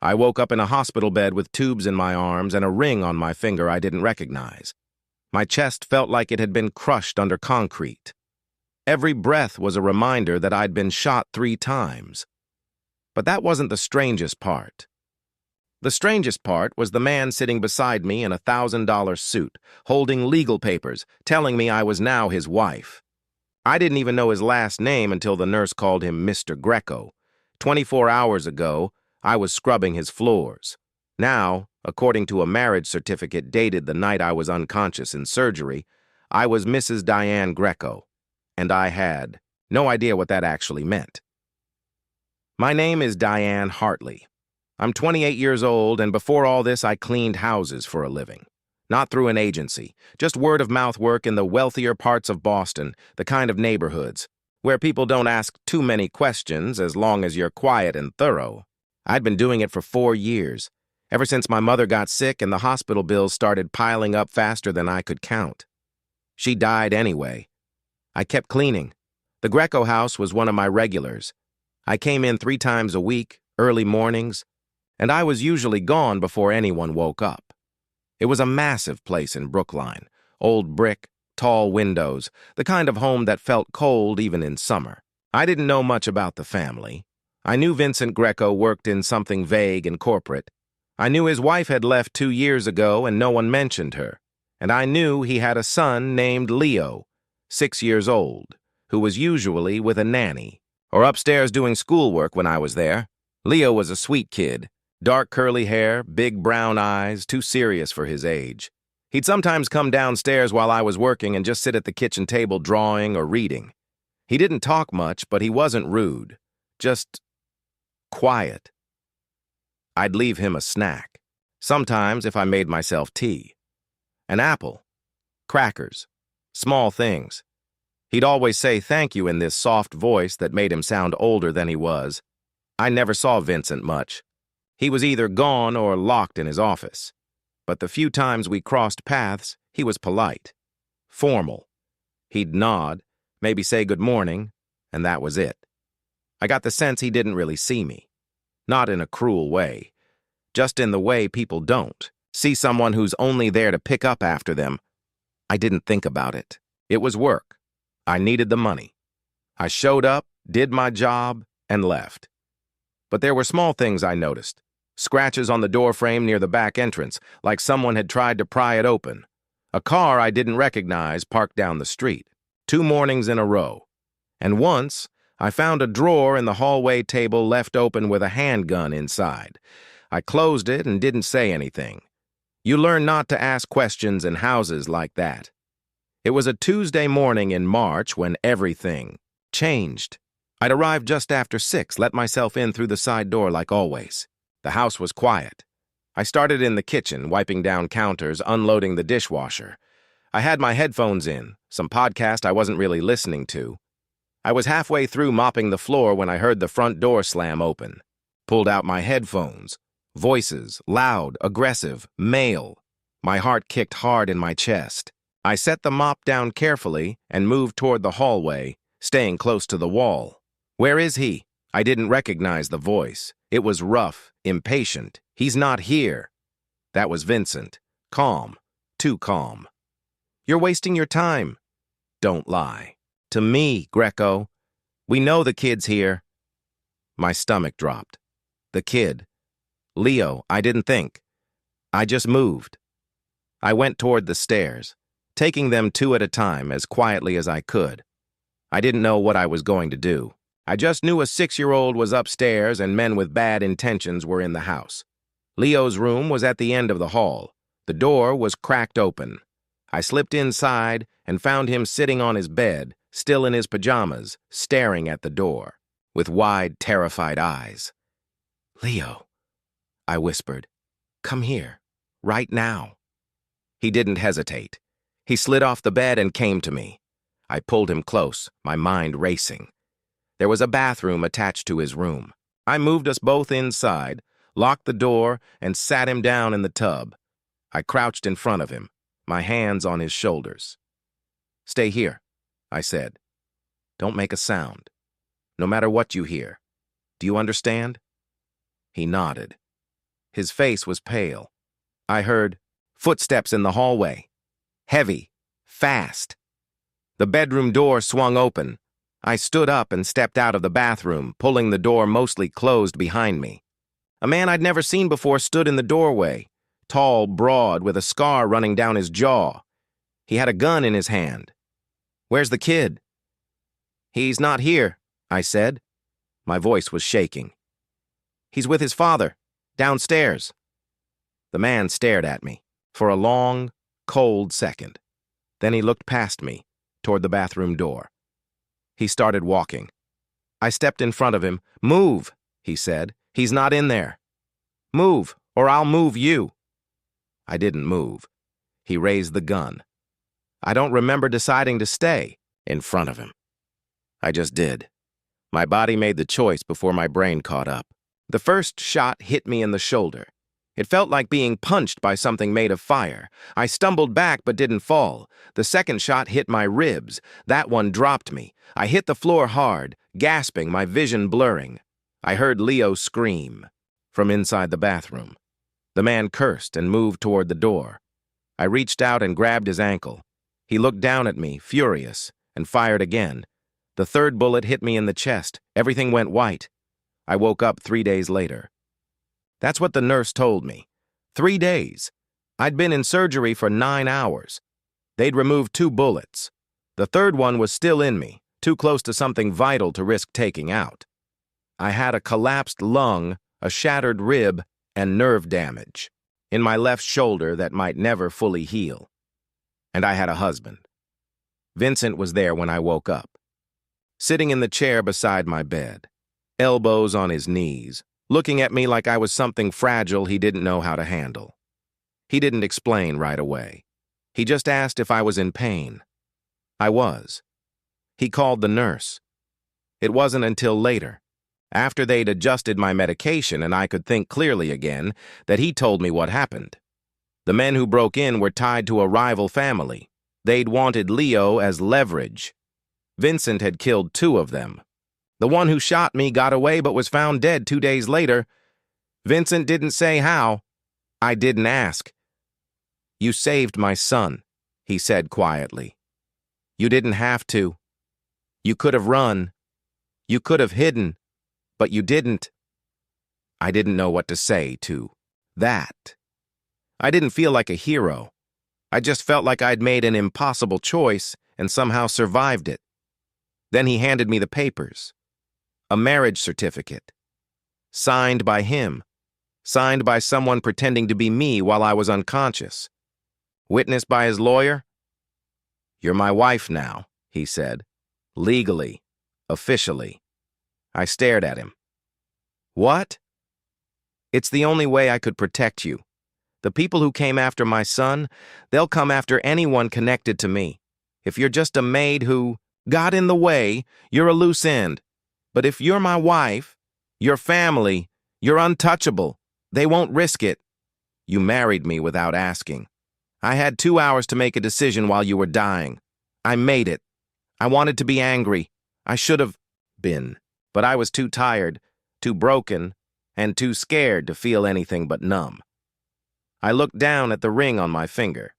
I woke up in a hospital bed with tubes in my arms and a ring on my finger I didn't recognize. My chest felt like it had been crushed under concrete. Every breath was a reminder that I'd been shot 3 times. But that wasn't the strangest part. The strangest part was the man sitting beside me in a $1,000 suit, holding legal papers, telling me I was now his wife. I didn't even know his last name until the nurse called him Mr. Greco. 24 hours ago, I was scrubbing his floors. Now, according to a marriage certificate dated the night I was unconscious in surgery, I was Mrs. Diane Greco, and I had no idea what that actually meant. My name is Diane Hartley. I'm 28 years old, and before all this, I cleaned houses for a living. Not through an agency, just word-of-mouth work in the wealthier parts of Boston, the kind of neighborhoods where people don't ask too many questions as long as you're quiet and thorough. I'd been doing it for 4 years, ever since my mother got sick and the hospital bills started piling up faster than I could count. She died anyway. I kept cleaning. The Greco house was one of my regulars. I came in 3 times a week, early mornings, and I was usually gone before anyone woke up. It was a massive place in Brookline, old brick, tall windows, the kind of home that felt cold even in summer. I didn't know much about the family. I knew Vincent Greco worked in something vague and corporate. I knew his wife had left 2 years ago and no one mentioned her. And I knew he had a son named Leo, 6 years old, who was usually with a nanny, or upstairs doing schoolwork when I was there. Leo was a sweet kid, dark curly hair, big brown eyes, too serious for his age. He'd sometimes come downstairs while I was working and just sit at the kitchen table drawing or reading. He didn't talk much, but he wasn't rude, just quiet. I'd leave him a snack, sometimes if I made myself tea. An apple, crackers, small things. He'd always say thank you in this soft voice that made him sound older than he was. I never saw Vincent much. He was either gone or locked in his office. But the few times we crossed paths, he was polite, formal. He'd nod, maybe say good morning, and that was it. I got the sense he didn't really see me. Not in a cruel way, just in the way people don't see someone who's only there to pick up after them. I didn't think about it. It was work. I needed the money. I showed up, did my job, and left. But there were small things I noticed. Scratches on the doorframe near the back entrance, like someone had tried to pry it open. A car I didn't recognize parked down the street. 2 mornings in a row. And once, I found a drawer in the hallway table left open with a handgun inside. I closed it and didn't say anything. You learn not to ask questions in houses like that. It was a Tuesday morning in March when everything changed. I'd arrived just after 6, let myself in through the side door like always. The house was quiet. I started in the kitchen, wiping down counters, unloading the dishwasher. I had my headphones in, some podcast I wasn't really listening to. I was halfway through mopping the floor when I heard the front door slam open. Pulled out my headphones. Voices, loud, aggressive, male. My heart kicked hard in my chest. I set the mop down carefully and moved toward the hallway, staying close to the wall. Where is he? I didn't recognize the voice. It was rough, impatient. He's not here. That was Vincent. Calm. Too calm. You're wasting your time. Don't lie. To me, Greco. We know the kid's here. My stomach dropped. The kid. Leo, I didn't think. I just moved. I went toward the stairs, taking them 2 at a time as quietly as I could. I didn't know what I was going to do. I just knew a 6-year-old was upstairs and men with bad intentions were in the house. Leo's room was at the end of the hall. The door was cracked open. I slipped inside and found him sitting on his bed, still in his pajamas, staring at the door, with wide, terrified eyes. Leo, I whispered, come here, right now. He didn't hesitate. He slid off the bed and came to me. I pulled him close, my mind racing. There was a bathroom attached to his room. I moved us both inside, locked the door, and sat him down in the tub. I crouched in front of him, my hands on his shoulders. Stay here, I said. Don't make a sound. No matter what you hear. Do you understand? He nodded. His face was pale. I heard footsteps in the hallway. Heavy. Fast. The bedroom door swung open. I stood up and stepped out of the bathroom, pulling the door mostly closed behind me. A man I'd never seen before stood in the doorway, tall, broad, with a scar running down his jaw. He had a gun in his hand. "Where's the kid?" "He's not here," I said. My voice was shaking. "He's with his father, downstairs." The man stared at me for a long, cold second. Then he looked past me, toward the bathroom door. He started walking. I stepped in front of him. "Move," he said. "He's not in there. Move, or I'll move you." I didn't move. He raised the gun. I don't remember deciding to stay in front of him. I just did. My body made the choice before my brain caught up. The first shot hit me in the shoulder. It felt like being punched by something made of fire. I stumbled back but didn't fall. The second shot hit my ribs. That one dropped me. I hit the floor hard, gasping, my vision blurring. I heard Leo scream from inside the bathroom. The man cursed and moved toward the door. I reached out and grabbed his ankle. He looked down at me, furious, and fired again. The third bullet hit me in the chest. Everything went white. I woke up 3 days later. That's what the nurse told me. 3 days. I'd been in surgery for 9 hours. They'd removed 2 bullets. The third one was still in me, too close to something vital to risk taking out. I had a collapsed lung, a shattered rib, and nerve damage in my left shoulder that might never fully heal. And I had a husband. Vincent was there when I woke up, sitting in the chair beside my bed, elbows on his knees, looking at me like I was something fragile he didn't know how to handle. He didn't explain right away. He just asked if I was in pain. I was. He called the nurse. It wasn't until later, after they'd adjusted my medication and I could think clearly again, that he told me what happened. The men who broke in were tied to a rival family. They'd wanted Leo as leverage. Vincent had killed 2 of them. The one who shot me got away but was found dead 2 days later. Vincent didn't say how. I didn't ask. "You saved my son," he said quietly. "You didn't have to. You could have run. You could have hidden, but you didn't." I didn't know what to say to that. I didn't feel like a hero. I just felt like I'd made an impossible choice and somehow survived it. Then he handed me the papers. A marriage certificate. Signed by him. Signed by someone pretending to be me while I was unconscious. Witnessed by his lawyer. "You're my wife now," he said. "Legally. Officially." I stared at him. "What?" "It's the only way I could protect you. The people who came after my son, they'll come after anyone connected to me. If you're just a maid who got in the way, you're a loose end. But if you're my wife, your family, you're untouchable. They won't risk it. You married me without asking. I had 2 hours to make a decision while you were dying. I made it. I wanted to be angry. I should have been. But I was too tired, too broken, and too scared to feel anything but numb. I looked down at the ring on my finger.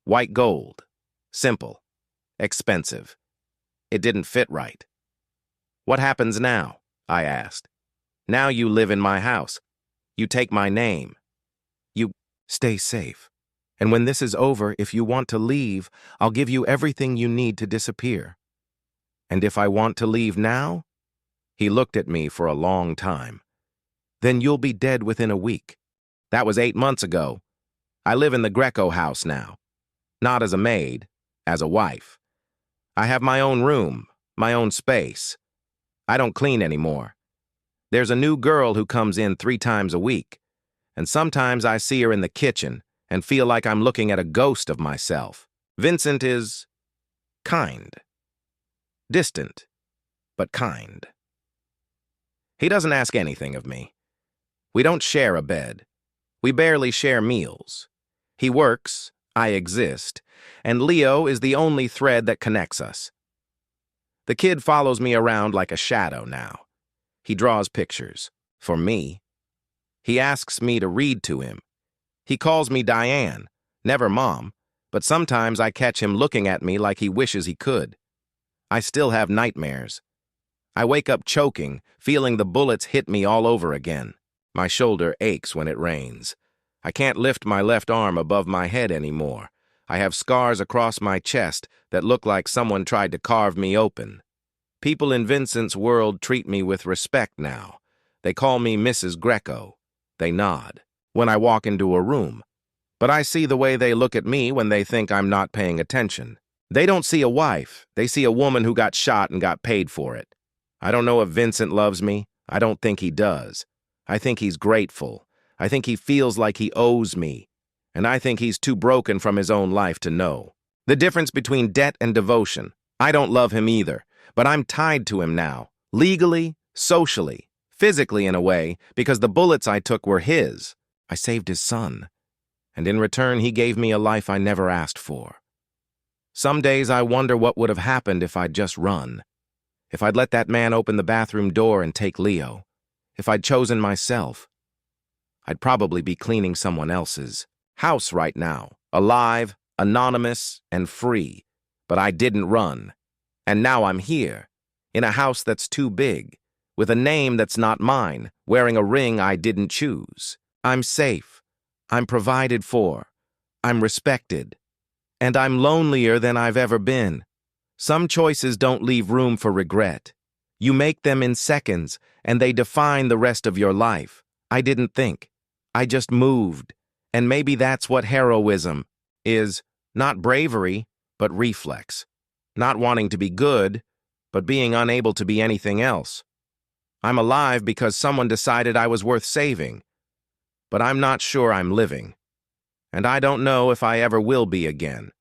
White gold. Simple. Expensive. It didn't fit right. "What happens now?" I asked. "Now you live in my house. You take my name. You stay safe. And when this is over, if you want to leave, I'll give you everything you need to disappear. And if I want to leave now?" He looked at me for a long time. "Then you'll be dead within a week. That was 8 months ago. I live in the Greco house now. Not as a maid, as a wife. I have my own room, my own space. I don't clean anymore. There's a new girl who comes in 3 times a week, and sometimes I see her in the kitchen and feel like I'm looking at a ghost of myself. Vincent is kind. Distant, but kind. He doesn't ask anything of me. We don't share a bed. We barely share meals. He works, I exist, and Leo is the only thread that connects us. The kid follows me around like a shadow now. He draws pictures. For me. He asks me to read to him. He calls me Diane, never Mom, but sometimes I catch him looking at me like he wishes he could. I still have nightmares. I wake up choking, feeling the bullets hit me all over again. My shoulder aches when it rains. I can't lift my left arm above my head anymore. I have scars across my chest that look like someone tried to carve me open. People in Vincent's world treat me with respect now. They call me Mrs. Greco. They nod when I walk into a room. But I see the way they look at me when they think I'm not paying attention. They don't see a wife. They see a woman who got shot and got paid for it. I don't know if Vincent loves me. I don't think he does. I think he's grateful. I think he feels like he owes me. And I think he's too broken from his own life to know. The difference between debt and devotion. I don't love him either, but I'm tied to him now. Legally, socially, physically in a way, because the bullets I took were his. I saved his son. And in return, he gave me a life I never asked for. Some days I wonder what would have happened if I'd just run. If I'd let that man open the bathroom door and take Leo. If I'd chosen myself. I'd probably be cleaning someone else's house right now, alive, anonymous, and free. But I didn't run. And now I'm here, in a house that's too big, with a name that's not mine, wearing a ring I didn't choose. I'm safe. I'm provided for. I'm respected. And I'm lonelier than I've ever been. Some choices don't leave room for regret. You make them in seconds, and they define the rest of your life. I didn't think. I just moved. And maybe that's what heroism is. Not bravery, but reflex. Not wanting to be good, but being unable to be anything else. I'm alive because someone decided I was worth saving. But I'm not sure I'm living. And I don't know if I ever will be again.